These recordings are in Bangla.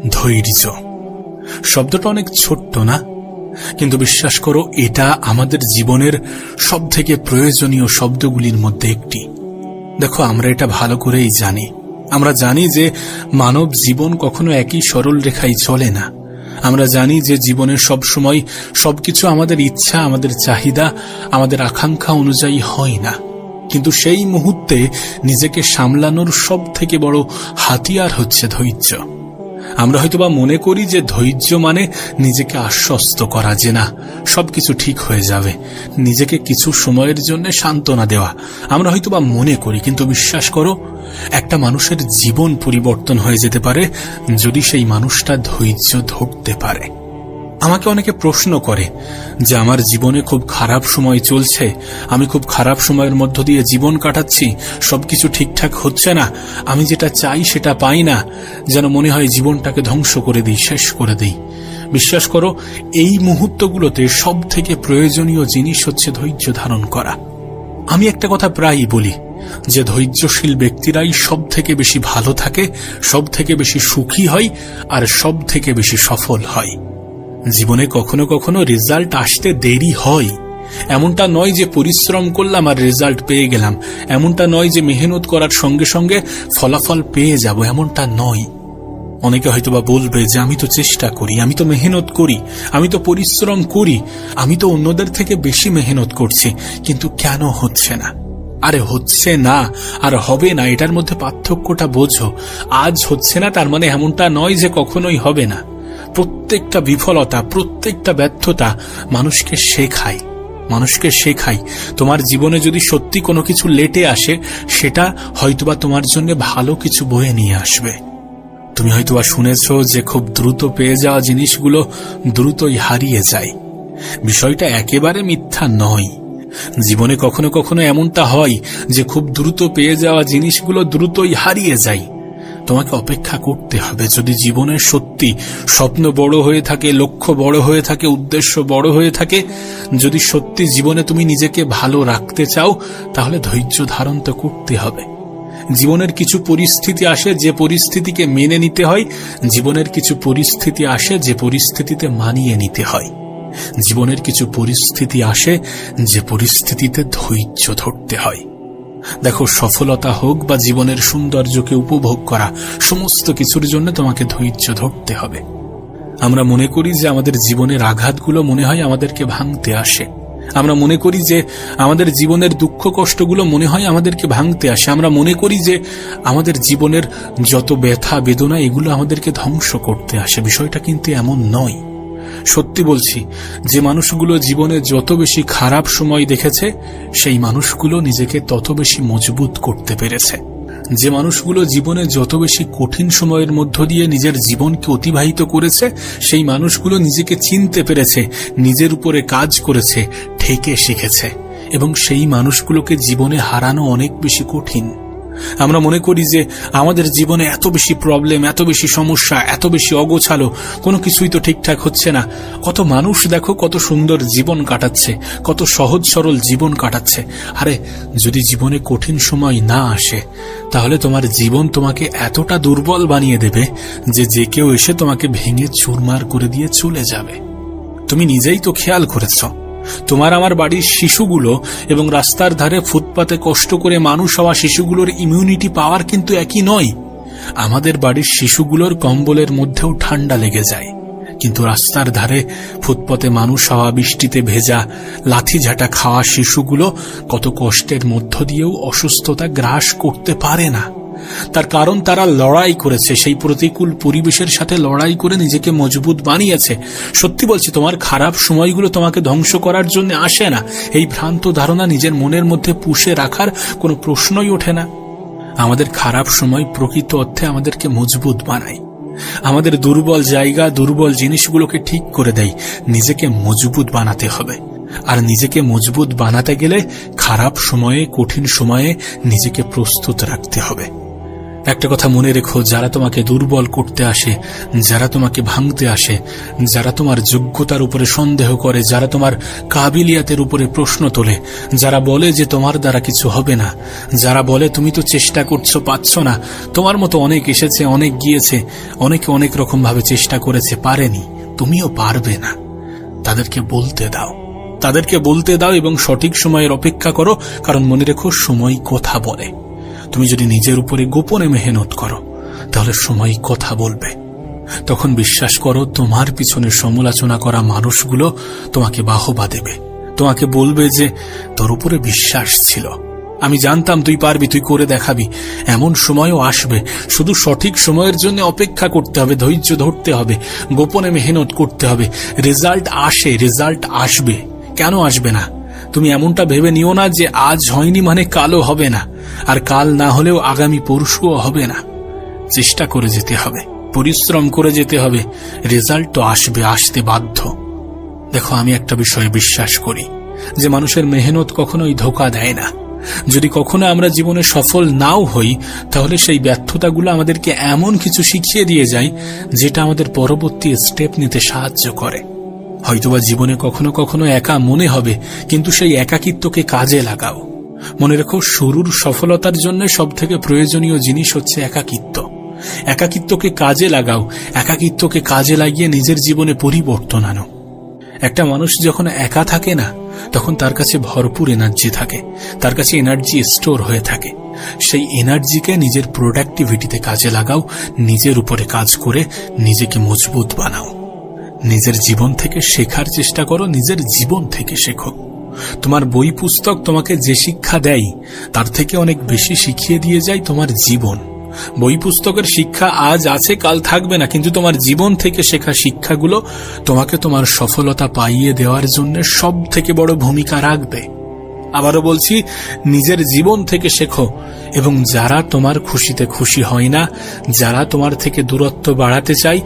ধৈর্য শব্দটা অনেক ছোট্ট না, কিন্তু বিশ্বাস করো এটা আমাদের জীবনের সবথেকে প্রয়োজনীয় শব্দগুলির মধ্যে একটি। দেখো, আমরা এটা ভালো করেই জানি। আমরা জানি যে মানব জীবন কখনো একই সরল রেখায় চলে না। আমরা জানি যে জীবনের সব সময় সবকিছু আমাদের ইচ্ছা, আমাদের চাহিদা, আমাদের আকাঙ্ক্ষা অনুযায়ী হয় না। কিন্তু সেই মুহূর্তে নিজেকে সামলানোর সব থেকে বড় হাতিয়ার হচ্ছে ধৈর্য। আমরা হয়তোবা মনে করি যে ধৈর্য মানে নিজেকে আশ্বস্ত করা যে না, সবকিছু ঠিক হয়ে যাবে, নিজেকে কিছু সময়ের জন্য সান্ত্বনা দেওয়া। আমরা হয়তোবা মনে করি, কিন্তু বিশ্বাস করো একটা মানুষের জীবন পরিবর্তন হয়ে যেতে পারে যদি সেই মানুষটা ধৈর্য ধরতে পারে। আমাকে অনেকে প্রশ্ন করে যে আমার জীবনে খুব খারাপ সময় চলছে, আমি খুব খারাপ সময়ের মধ্য দিয়ে জীবন কাটাচ্ছি, সবকিছু ঠিকঠাক হচ্ছে না, আমি যেটা চাই সেটা পাই না, যেন মনে হয় জীবনটাকে ধ্বংস করে দিই, শেষ করে দিই। বিশ্বাস করো এই মুহূর্তগুলোতে সব থেকে প্রয়োজনীয় জিনিস হচ্ছে ধৈর্য ধারণ করা। আমি একটা কথা প্রায়ই বলি যে ধৈর্যশীল ব্যক্তিরাই সব থেকে বেশি ভালো থাকে, সব থেকে বেশি সুখী হয়, আর সব থেকে বেশি সফল হয়। জীবনে কখনো কখনো রেজাল্ট আসতে দেরি হয়। এমনটা নয় যে পরিশ্রম করলাম আর রেজাল্ট পেয়ে গেলাম, এমনটা নয় যে মেহনত করার সঙ্গে সঙ্গে ফলাফল পেয়ে যাব, এমনটা নয়। অনেকে হয়তোবা বলবে যে আমি তো চেষ্টা করি, আমি তো মেহনত করি, আমি তো পরিশ্রম করি, আমি তো অন্যদের থেকে বেশি মেহনত করছি, কিন্তু কেন হচ্ছে না? আরে হচ্ছে না আর হবে না, এটার মধ্যে পার্থক্যটা বোঝো। আজ হচ্ছে না তার মানে এমনটা নয় যে কখনোই হবে না। প্রত্যেকটা বিফলতা, প্রত্যেকটা ব্যর্থতা মানুষকে শেখায়। তোমার জীবনে যদি সত্যি কোনো কিছু লেটে আসে, সেটা হয়তোবা তোমার জন্য ভালো কিছু বয়ে নিয়ে আসবে। তুমি হয়তোবা শুনেছ যে খুব দ্রুত পেয়ে যাওয়া জিনিসগুলো দ্রুতই হারিয়ে যায়। বিষয়টা একেবারে মিথ্যা নয়। জীবনে কখনো কখনো এমনটা হয় যে খুব দ্রুত পেয়ে যাওয়া জিনিসগুলো দ্রুতই হারিয়ে যায়। তোমাকে অপেক্ষা করতে হবে। যদি জীবনের সত্যি স্বপ্ন বড় হয়ে থাকে, লক্ষ্য বড় হয়ে থাকে, উদ্দেশ্য বড় হয়ে থাকে, যদি সত্যি জীবনে তুমি নিজেকে ভালো রাখতে চাও, তাহলে ধৈর্য ধারণ তো করতে হবে। জীবনের কিছু পরিস্থিতি আসে যে পরিস্থিতিকে মেনে নিতে হয়, জীবনের কিছু পরিস্থিতি আসে যে পরিস্থিতিতে মানিয়ে নিতে হয়, জীবনের কিছু পরিস্থিতি আসে যে পরিস্থিতিতে ধৈর্য ধরতে হয়। দেখো, সফলতা হোক বা জীবনের সৌন্দর্যকে উপভোগ করা, সমস্ত কিছুর জন্য তোমাকে ধৈর্য ধরতে হবে। আমরা মনে করি যে আমাদের জীবনের আঘাতগুলো মনে হয় আমাদেরকে ভাঙতে আসে। আমরা মনে করি যে আমাদের জীবনের দুঃখ কষ্টগুলো মনে হয় আমাদেরকে ভাঙতে আসে। আমরা মনে করি যে আমাদের জীবনের যত ব্যথা বেদনা এগুলো আমাদেরকে ধ্বংস করতে আসে। বিষয়টা কিন্তু এমন নয়। সত্যি বলছি, যে মানুষগুলো জীবনে যত বেশি খারাপ সময় দেখেছে, সেই মানুষগুলো নিজেকে তত বেশি মজবুত করতে পেরেছে। যে মানুষগুলো জীবনে যত বেশি কঠিন সময়ের মধ্য দিয়ে নিজের জীবনকে অতিবাহিত করেছে, সেই মানুষগুলো নিজেকে চিনতে পেরেছে, নিজের উপরে কাজ করেছে, ঠেকে শিখেছে, এবং সেই মানুষগুলোকে জীবনে হারানো অনেক বেশি কঠিন। আমরা মনে করি যে আমাদের জীবনে এত বেশি প্রবলেম, এত বেশি সমস্যা, এত বেশি অগোছালো, কোনো কিছুই তো ঠিকঠাক হচ্ছে না। কত মানুষ দেখো কত সুন্দর জীবন কাটাচ্ছে, কত সহজ সরল জীবন কাটাচ্ছে। আরে যদি জীবনে কঠিন সময় না আসে, তাহলে তোমার জীবন তোমাকে এতটা দুর্বল বানিয়ে দেবে যে কেউ এসে তোমাকে ভেঙে চুরমার করে দিয়ে চলে যাবে। তুমি নিজেই তো খেয়াল করেছ, তোমার আমার বাড়ির শিশুগুলো এবং রাস্তার ধারে ফুটপাতে কষ্ট করে মানুষ হওয়া শিশুগুলোর ইমিউনিটি পাওয়ার কিন্তু একই নয়। আমাদের বাড়ির শিশুগুলোর কম্বলের মধ্যেও ঠান্ডা লেগে যায়, কিন্তু রাস্তার ধারে ফুটপাতে মানুষ হওয়া, বৃষ্টিতে ভেজা, লাথি ঝাঁটা খাওয়া শিশুগুলো কত কষ্টের মধ্য দিয়েও অসুস্থতা গ্রাস করতে পারে না। তার কারণ তারা লড়াই করেছে, সেই প্রতিকূল পরিবেশের সাথে লড়াই করে নিজেকে মজবুত বানিয়েছে। সত্যি বলছি, তোমার খারাপ সময়গুলো তোমাকে ধ্বংস করার জন্য আসে না। এই ভ্রান্ত ধারণা নিজের মনের মধ্যে পুষে রাখার কোনো প্রশ্নই ওঠে না। আমাদের খারাপ সময় প্রকৃত অর্থে আমাদেরকে মজবুত বানায়, আমাদের দুর্বল জায়গা, দুর্বল জিনিসগুলোকে ঠিক করে দেয়। নিজেকে মজবুত বানাতে হবে, আর নিজেকে মজবুত বানাতে গেলে খারাপ সময়ে, কঠিন সময়ে নিজেকে প্রস্তুত রাখতে হবে। একটা কথা মনে রেখো, যারা তোমাকে দুর্বল করতে আসে, যারা তোমাকে ভাঙতে আসে, যারা তোমার যোগ্যতার উপরে সন্দেহ করে, যারা তোমার কাবিলিয়াতের উপরে প্রশ্ন তোলে, যারা বলে যে তোমার দ্বারা কিছু হবে না, যারা বলে তুমি তো চেষ্টা করছো পাচ্ছ না, তোমার মতো অনেক এসেছে, অনেক গিয়েছে, অনেকে অনেক রকম ভাবে চেষ্টা করেছে, পারেনি, তুমিও পারবে না, তাদেরকে বলতে দাও এবং সঠিক সময়ের অপেক্ষা করো। কারণ মনে রেখো, সময় কথা বলে। তুমি যদি নিজের উপরে গোপনে মেহনত করো, তাহলে সময় কথা বলবে। তখন বিশ্বাস করো, তোমার পিছনে সমালোচনা করা মানুষগুলো তোমাকে বাহবা দেবে, তোমাকে বলবে যে তোর উপরে বিশ্বাস ছিল, আমি জানতাম তুই পারবি, তুই করে দেখাবি। এমন সময়ও আসবে, শুধু সঠিক সময়ের জন্য অপেক্ষা করতে হবে, ধৈর্য ধরতে হবে, গোপনে মেহনত করতে হবে। রেজাল্ট আসবে। কেন আসবে না? তুমি এমনটা ভেবে নিও না যে আজ হয়নি মানে কালও হবে না, আর কাল না হলেও আগামী পরশুও হবে না। চেষ্টা করে যেতে হবে, পরিশ্রম করে যেতে হবে, রেজাল্ট তো আসতে বাধ্য। দেখো, আমি একটা বিষয়ে বিশ্বাস করি যে মানুষের মেহনত কখনোই ধোঁকা দেয় না। যদি কখনো আমরা জীবনে সফল নাও হই, তাহলে সেই ব্যর্থতাগুলো আমাদেরকে এমন কিছু শিখিয়ে দিয়ে যায় যেটা আমাদের পরবর্তী স্টেপ নিতে সাহায্য করে। হয়তোবা জীবনে কখনো কখনো একা মনে হবে, কিন্তু সেই একাকিত্বকে কাজে লাগাও। মনে রেখো, শুরুর সফলতার জন্য সবথেকে প্রয়োজনীয় জিনিস হচ্ছে একাকিত্বকে কাজে লাগাও। একাকিত্বকে কাজে লাগিয়ে নিজের জীবনে পরিবর্তন আনো। একটা মানুষ যখন একা থাকে না, তখন তার কাছে ভরপুর এনার্জি থাকে, তার কাছে এনার্জি স্টোর হয়ে থাকে। সেই এনার্জিকে নিজের প্রোডাক্টিভিটিতে কাজে লাগাও, নিজের উপরে কাজ করে নিজেকে মজবুত বানাও। নিজের জীবন থেকে শেখার চেষ্টা করো, নিজের জীবন থেকে শেখো। তোমার বই পুস্তক তোমাকে যে শিক্ষা দেয়, তার থেকে অনেক বেশি শিখিয়ে দিয়ে যায় তোমার জীবন। বই পুস্তকের শিক্ষা আজ আছে, কাল থাকবে না, কিন্তু তোমার জীবন থেকে শেখা শিক্ষাগুলো তোমাকে তোমার সফলতা পাইয়ে দেওয়ার জন্য সব থেকে বড় ভূমিকা রাখবে। আবারও বলছি, নিজের জীবন থেকে শেখো, এবং যারা তোমার খুশিতে খুশি হয় না, যারা তোমার থেকে দূরত্ব বাড়াতে চাই,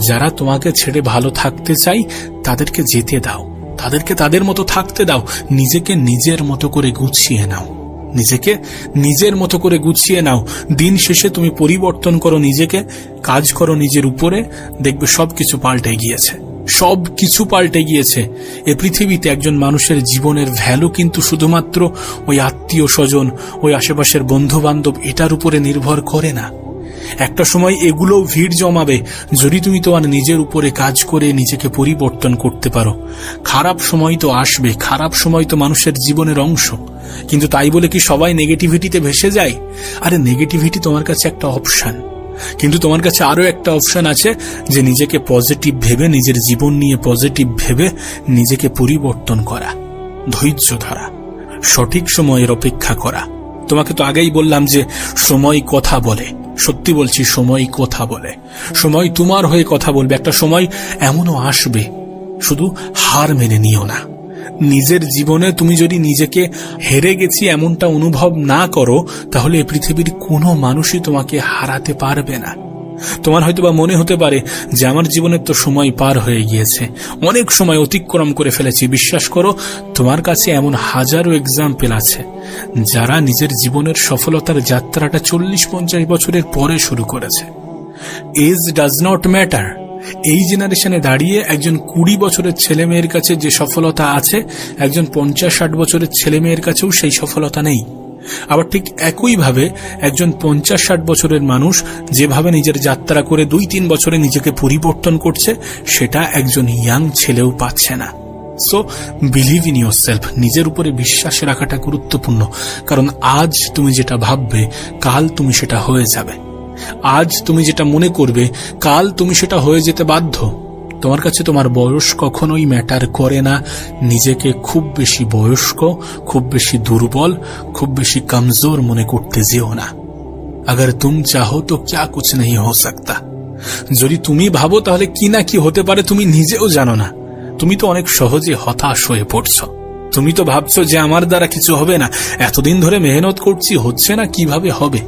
যারা তোমাকে ছেড়ে ভালো থাকতে চাই, তাদেরকে যেতে দাও, তাদেরকে তাদের মতো থাকতে দাও। নিজেকে নিজের মতো করে গুছিয়ে নাও। দিন শেষে তুমি পরিবর্তন করো নিজেকে, কাজ করো নিজের উপরে, দেখবে সবকিছু পাল্টে গিয়েছে। এ পৃথিবীতে একজন মানুষের জীবনের ভ্যালু কিন্তু শুধুমাত্র ওই আত্মীয় স্বজন, ওই আশেপাশের বন্ধু বান্ধব, এটার উপরে নির্ভর করে না। একটা সময় এগুলো ভিড় জমাবে যদি তুমি তোমার নিজের উপরে কাজ করে নিজেকে পরিবর্তন করতে পারো। খারাপ সময় তো আসবে, খারাপ সময় তো মানুষের জীবনের অংশ, কিন্তু তাই বলে কি সবাই নেগেটিভিটিতে ভেসে যায়? আরে নেগেটিভিটি তোমার কাছে একটা অপশন, কিন্তু তোমার কাছে আরো একটা অপশন আছে যে নিজেকে পজিটিভ ভেবে, নিজের জীবন নিয়ে পজিটিভ ভেবে নিজেকে পরিবর্তন করা, ধৈর্য ধরা, সঠিক সময়ের অপেক্ষা করা। তোমাকে তো আগেই বললাম যে সময় কথা বলে। সত্যি বলছি, সময় কথা বলে, সময় তোমার হয়ে কথা বলবে। একটা সময় এমনও আসবে, শুধু হার মেনে নিও না। নিজের জীবনে তুমি যদি নিজেকে হেরে গেছি এমনটা অনুভব না করো, তাহলে এই পৃথিবীর কোনো মানুষই তোমাকে হারাতে পারবে না। তোমার হয়তোবা মনে হতে পারে যে আমার জীবনের তো সময় পার হয়ে গিয়েছে, অনেক সময় অতিক্রম করে ফেলেছি। বিশ্বাস করো, তোমার কাছে এমন হাজারো এক্সাম্পল আছে যারা নিজের জীবনের সফলতার যাত্রাটা 40-50 বছরের পরে শুরু করেছে। Age does not matter. এই জেনারেশনে দাঁড়িয়ে একজন 20 বছরের ছেলে মেয়ের কাছে যে সফলতা আছে, একজন 50-60 বছরের ছেলে মেয়ের কাছেও সেই সফলতা নেই। আবার ঠিক একইভাবে একজন 50-60 বছরের মানুষ যেভাবে নিজের যাত্রা করে 2-3 বছরে নিজেকে পরিবর্তন করছে, সেটা একজন ইয়াং ছেলেও পাচ্ছে না। So believe in yourself. নিজের উপরে বিশ্বাস রাখাটা গুরুত্বপূর্ণ, কারণ আজ তুমি যেটা ভাববে, কাল তুমি সেটা হয়ে যাবে। আজ তুমি যেটা মনে করবে, কাল তুমি সেটা হয়ে যেতে বাধ্য। তোমার কাছে তোমার বয়স কখনোই ম্যাটার করে না। নিজেকে খুব বেশি বয়স্ক, খুব বেশি দুর্বল, খুব বেশি কমজোর মনে করতে যেও না। अगर तुम चाहो तो क्या कुछ नहीं हो सकता। যদি তুমি ভাবো তাহলে কি না কি হতে পারে তুমি নিজেও জানো না। তুমি তো অনেক সহজে হতাশ হয়ে পড়ছো। তুমি তো ভাবছো যে আমার দ্বারা কিছু হবে না, এতদিন ধরে মেহনত করছি, হচ্ছে না, কিভাবে হবে?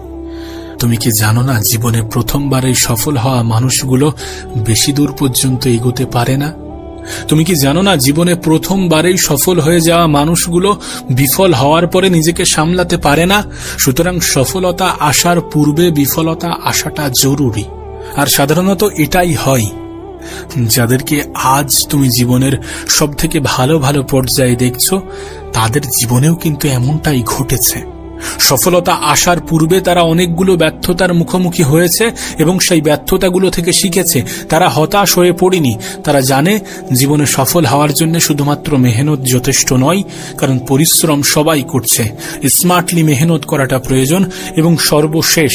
তুমি কি জানো না, জীবনে প্রথমবারেই সফল হওয়া মানুষগুলো বেশি দূর পর্যন্ত এগোতে পারে না? তুমি কি জানো না, জীবনে প্রথমবারেই সফল হয়ে যাওয়া মানুষগুলো বিফল হওয়ার পরে নিজেকে সামলাতে পারে না। সুতরাং সফলতা আসার পূর্বে বিফলতা আসাটা জরুরি। আর সাধারণত এটাই হয়। যাদেরকে আজ তুমি জীবনের সব থেকে ভালো ভালো পর্যায়ে দেখছো, তাদের জীবনেও কিন্তু এমনটাই ঘটেছে। সফলতা আসার পূর্বে তারা অনেকগুলো ব্যর্থতার মুখোমুখি হয়েছে এবং সেই ব্যর্থতাগুলো থেকে শিখেছে। তারা হতাশ হয়ে পড়েনি। তারা জানে জীবনে সফল হওয়ার জন্য শুধুমাত্র মেহনত যথেষ্ট নয়, কারণ পরিশ্রম সবাই করছে। স্মার্টলি মেহনত করাটা প্রয়োজন এবং সর্বশেষ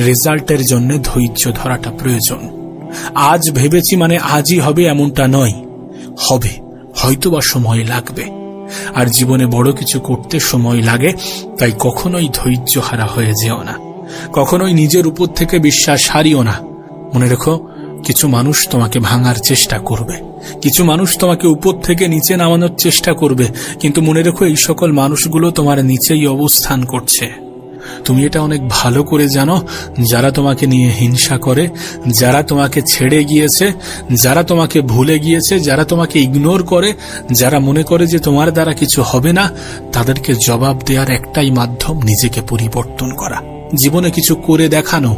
রেজাল্টের জন্য ধৈর্য ধরাটা প্রয়োজন। আজ ভেবেছি মানে আজই হবে এমনটা নয়, হবে, হয়তোবা সময় লাগবে। আর জীবনে বড় কিছু করতে সময় লাগে, তাই কখনোই ধৈর্য হারা হয়ে যেও না, কখনোই নিজের উপর থেকে বিশ্বাস হারিও না। মনে রেখো, কিছু মানুষ তোমাকে ভাঙার চেষ্টা করবে, কিছু মানুষ তোমাকে উপর থেকে নিচে নামানোর চেষ্টা করবে, কিন্তু মনে রেখো এই সকল মানুষগুলো তোমার নিচেই অবস্থান করছে। তুমি এটা অনেক ভালো করে জানো। যারা তোমাকে নিয়ে হিংসা করে, যারা তোমাকে ছেড়ে গিয়েছে, যারা তোমাকে ভুলে গিয়েছে, যারা তোমাকে ইগনোর করে, যারা মনে করে যে তোমার দ্বারা কিছু হবে না, তাদেরকে জবাব দেওয়ার একটাই মাধ্যম নিজেকে পরিবর্তন করা, জীবনে কিছু করে দেখানো।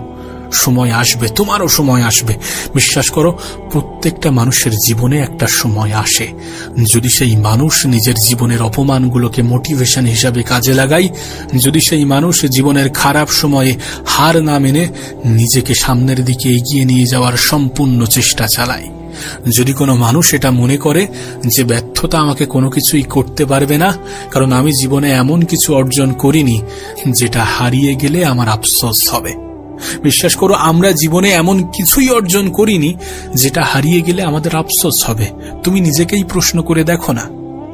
সময় আসবে, তোমারও সময় আসবে। বিশ্বাস করো, প্রত্যেকটা মানুষের জীবনে একটা সময় আসে। যদি সেই মানুষ নিজের জীবনের অপমানগুলোকে মোটিভেশন হিসাবে কাজে লাগায়, যদি সেই মানুষ জীবনের খারাপ সময়ে হার না মেনে নিজেকে সামনের দিকে এগিয়ে নিয়ে যাওয়ার সম্পূর্ণ চেষ্টা চালায়, যদি কোনো মানুষ এটা মনে করে যে ব্যর্থতা আমাকে কোনো কিছুই করতে পারবে না, কারণ আমি জীবনে এমন কিছু অর্জন করিনি যেটা হারিয়ে গেলে আমার আফসোস হবে। বিশ্বাস করো, আমরা জীবনে এমন কিছুই অর্জন করিনি যেটা হারিয়ে গেলে আমাদের আফসোস হবে। তুমি নিজেকেই প্রশ্ন করে দেখো না,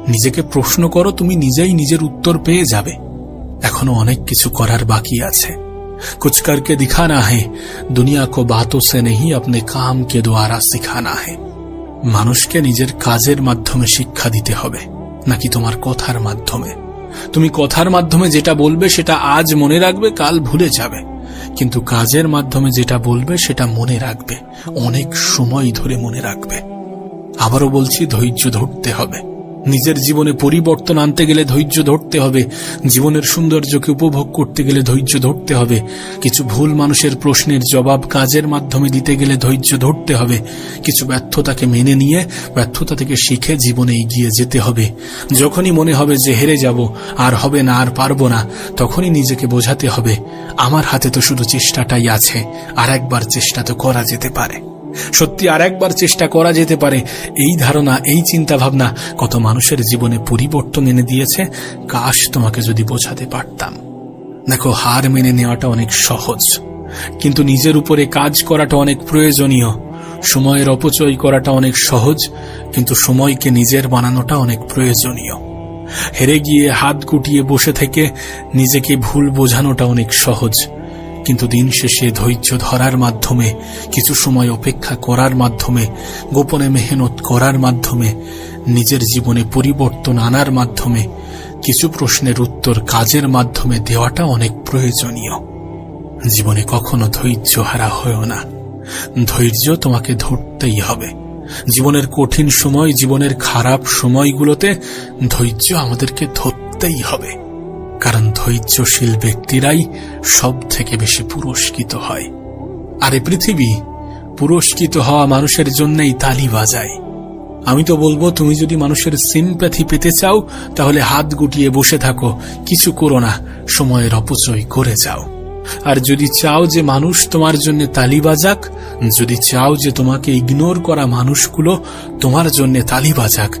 নিজেকে প্রশ্ন করো, তুমি নিজেই নিজের উত্তর পেয়ে যাবে। এখনো অনেক কিছু করার বাকি আছে। कुछ करके दिखाना है, दुनिया को बातों से नहीं अपने काम के द्वारा सिखाना है। মানুষকে নিজের কাজের মাধ্যমে শিক্ষা দিতে হবে, নাকি তোমার কথার মাধ্যমে? তুমি কথার মাধ্যমে যেটা বলবে সেটা আজ মনে রাখবে, কাল ভুলে যাবে, কিন্তু কাজের মাধ্যমে যেটা বলবে সেটা মনে রাখবে, অনেক সময় ধরে মনে রাখবে। আবারও বলছি, ধৈর্য ধরতে হবে। নিজের জীবনে পরিবর্তন আনতে গেলে ধৈর্য ধরতে হবে। জীবনের সৌন্দর্যকে উপভোগ করতে গেলে ধৈর্য ধরতে হবে। কিছু ভুল মানুষের প্রশ্নের জবাব কাজের মাধ্যমে দিতে গেলে ধৈর্য ধরতে হবে। কিছু ব্যর্থতাকে মেনে নিয়ে ব্যর্থতা থেকে শিখে জীবনে এগিয়ে যেতে হবে। যখনই মনে হবে যে হেরে যাব, আর হবে না, আর পারবো না, তখনই নিজেকে বোঝাতে হবে আমার হাতে তো শুধু চেষ্টাটাই আছে, আর একবার চেষ্টা তো করা যেতে পারে। সত্যি আর একবার চেষ্টা করা যেতে পারে। এই ধারণা, এই চিন্তা ভাবনা কত মানুষের জীবনে পরিবর্তন এনে দিয়েছে। কাশ তোমাকে যদি বোঝাতে পারতাম। দেখো, হার মেনে নেওয়াটা অনেক সহজ, কিন্তু নিজের উপরে কাজ করাটা অনেক প্রয়োজনীয়। সময়ের অপচয় করাটা অনেক সহজ, কিন্তু সময়কে নিজের বানানোটা অনেক প্রয়োজনীয়। হেরে গিয়ে হাত গুটিয়ে বসে থেকে নিজেকে ভুল বোঝানোটা অনেক সহজ, কিন্তু দিন শেষে ধৈর্য ধরার মাধ্যমে, কিছু সময় অপেক্ষা করার মাধ্যমে, গোপনে মেহনত করার মাধ্যমে, নিজের জীবনে পরিবর্তন আনার মাধ্যমে, কিছু প্রশ্নের উত্তর কাজের মাধ্যমে দেওয়াটা অনেক প্রয়োজনীয়। জীবনে কখনো ধৈর্য হারা হয়ো না। ধৈর্য তোমাকে ধরতেই হবে। জীবনের কঠিন সময়, জীবনের খারাপ সময়গুলোতে ধৈর্য আমাদেরকে ধরতেই হবে, কারণ ধৈর্যশীল ব্যক্তিরাই সব থেকে বেশি পুরস্কৃত হয়। আর এই পৃথিবী পুরস্কৃত হওয়া মানুষের জন্যই তালি বাজায়। আমি তো বলবো, তুমি যদি মানুষের সিম্প্যাথি পেতে চাও, তাহলে হাত গুটিয়ে বসে থাকো, কিছু করো না, সময়ের অপচয় করে যাও। আর যদি চাও যে মানুষ তোমার জন্য তালি বাজাক, যদি চাও যে তোমাকে ইগনোর করা মানুষগুলো তোমার জন্য তালি বাজাক,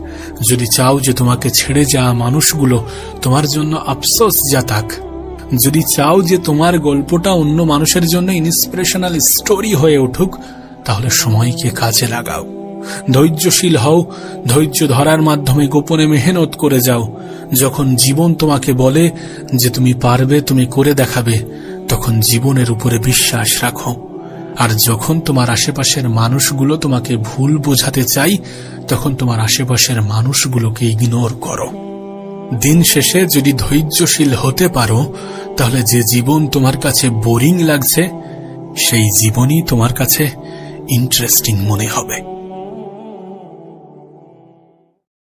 যদি চাও যে তোমাকে ছেড়ে যাওয়া মানুষগুলো তোমার জন্য আফসোস জাতাক, যদি চাও যে তোমার গল্পটা অন্য মানুষের জন্য ইন্সপিরেশনাল স্টোরি হয়ে উঠুক, তাহলে সময়কে কাজে লাগাও। ধৈর্যশীল হও, ধৈর্য ধরার মাধ্যমে গোপনে মেহনত করে যাও। যখন জীবন তোমাকে বলে যে তুমি পারবে, তুমি করে দেখাবে, তখন জীবনের উপরে বিশ্বাস রাখো। আর যখন তোমার আশেপাশের মানুষগুলো তোমাকে ভুল বোঝাতে চাই, তখন তোমার আশেপাশের মানুষগুলোকে ইগনোর করো। দিন শেষে যদি ধৈর্যশীল হতে পারো, তাহলে যে জীবন তোমার কাছে বোরিং লাগছে, সেই জীবনই তোমার কাছে ইন্টারেস্টিং মনে হবে।